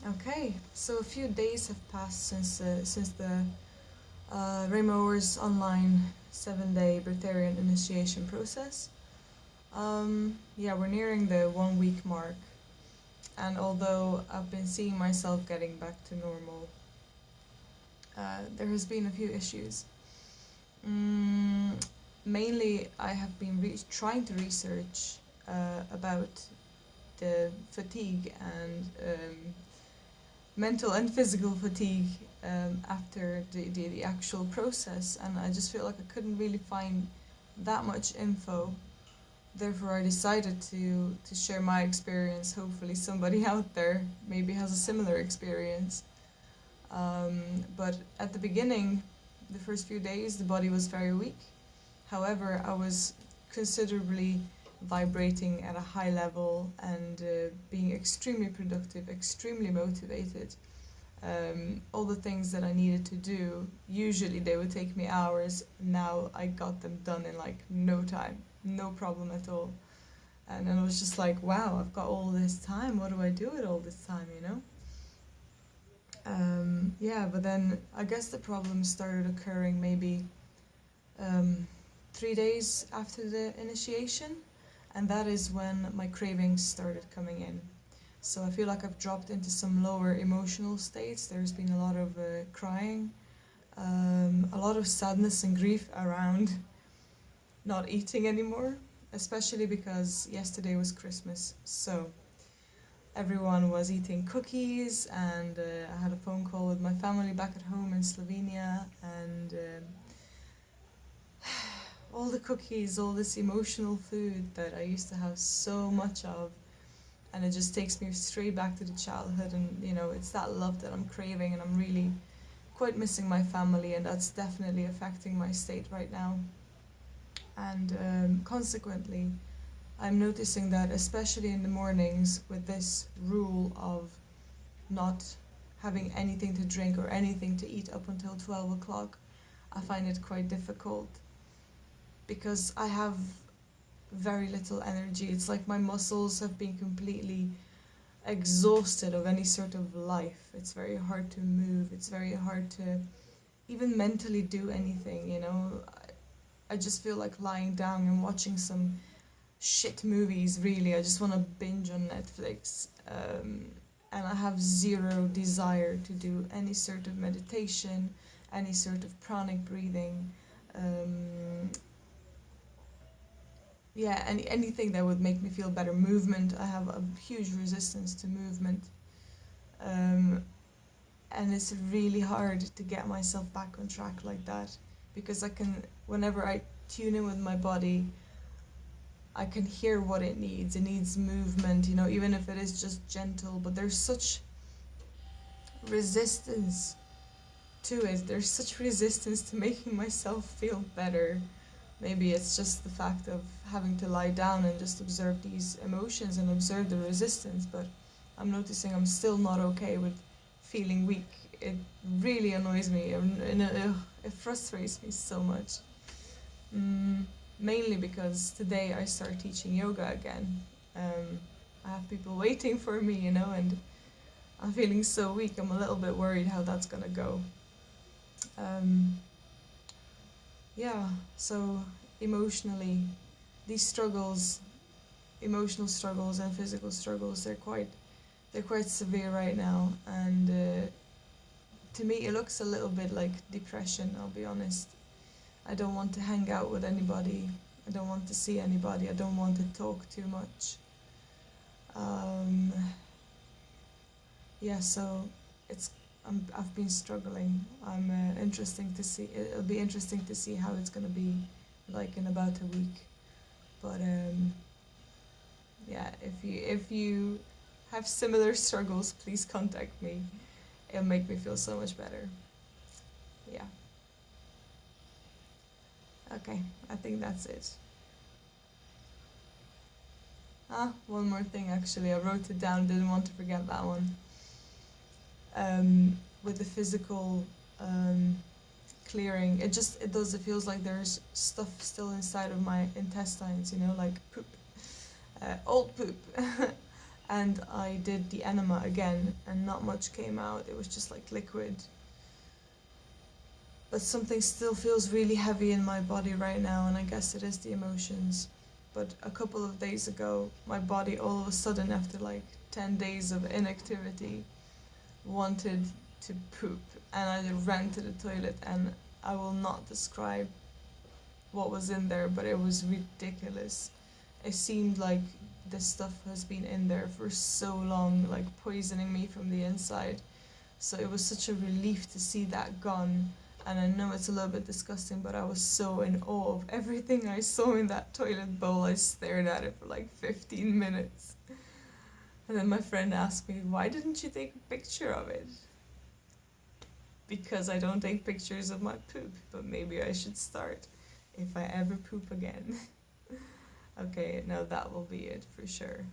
Okay, so a few days have passed since the Maor's online 7-day Breatharian initiation process. Yeah, we're nearing the 1 week mark, and although I've been seeing myself getting back to normal, there has been a few issues. Mm, Mainly, I have been trying to research about the fatigue and mental and physical fatigue after the actual process, and I just feel like I couldn't really find that much info. Therefore, I decided to share my experience. Hopefully, somebody out there maybe has a similar experience. But at the beginning, the first few days, the body was very weak. However, I was considerably vibrating at a high level and being extremely productive, extremely motivated. All the things that I needed to do, usually they would take me hours. Now I got them done in like no time, no problem at all. And then I was just like, wow, I've got all this time. What do I do with all this time, you know? Yeah, but then I guess the problem started occurring maybe um, 3 days after the initiation, and that is when my cravings started coming in. So I feel like I've dropped into some lower emotional states. There's been a lot of crying, a lot of sadness and grief around not eating anymore, especially because yesterday was Christmas. So everyone was eating cookies, and I had a phone call with my family back at home in Slovenia, and all the cookies, all this emotional food that I used to have so much of, and it just takes me straight back to the childhood. And it's that love that I'm craving, and I'm really quite missing my family, and that's definitely affecting my state right now. And consequently, I'm noticing that, especially in the mornings, with this rule of not having anything to drink or anything to eat up until 12 o'clock, I find it quite difficult because I have very little energy. It's like my muscles have been completely exhausted of any sort of life. It's very hard to move, it's very hard to even mentally do anything. I just feel like lying down and watching some shit movies, really. I just want to binge on Netflix. And I have zero desire to do any sort of meditation, any sort of pranic breathing. Yeah, anything that would make me feel better. Movement, I have a huge resistance to movement. Um, and it's really hard to get myself back on track like that, because whenever I tune in with my body, I can hear what it needs. It needs movement, even if it is just gentle, but there's such resistance to it. There's such resistance to making myself feel better. Maybe it's just the fact of having to lie down and just observe these emotions and observe the resistance, but I'm noticing I'm still not okay with feeling weak. It really annoys me, and it frustrates me so much. Mainly because today I start teaching yoga again. I have people waiting for me, and I'm feeling so weak. I'm a little bit worried how that's gonna go. Um, yeah, so emotionally, these struggles, emotional struggles and physical struggles, they're quite severe right now, and to me it looks a little bit like depression. I'll be honest. I don't want to hang out with anybody. I don't want to see anybody. I don't want to talk too much. Um, yeah, so it's I've been struggling. I'm interesting to see. It'll be interesting to see how it's gonna be like in about a week. But yeah, if you have similar struggles, please contact me. It'll make me feel so much better. Yeah. Okay, I think that's it. One more thing actually. I wrote it down. Didn't want to forget that one. With the physical clearing, it feels like there's stuff still inside of my intestines, like poop, old poop. And I did the enema again, and not much came out. It was just like liquid. But something still feels really heavy in my body right now, and I guess it is the emotions. But a couple of days ago, my body all of a sudden, after like 10 days of inactivity, wanted to poop. And I ran to the toilet, and I will not describe what was in there, but it was ridiculous. It seemed like this stuff has been in there for so long, like poisoning me from the inside. So it was such a relief to see that gone. And I know it's a little bit disgusting, but I was so in awe of everything I saw in that toilet bowl. I stared at it for like 15 minutes. And then my friend asked me, why didn't you take a picture of it? Because I don't take pictures of my poop, but maybe I should start if I ever poop again. Okay, no, that will be it for sure.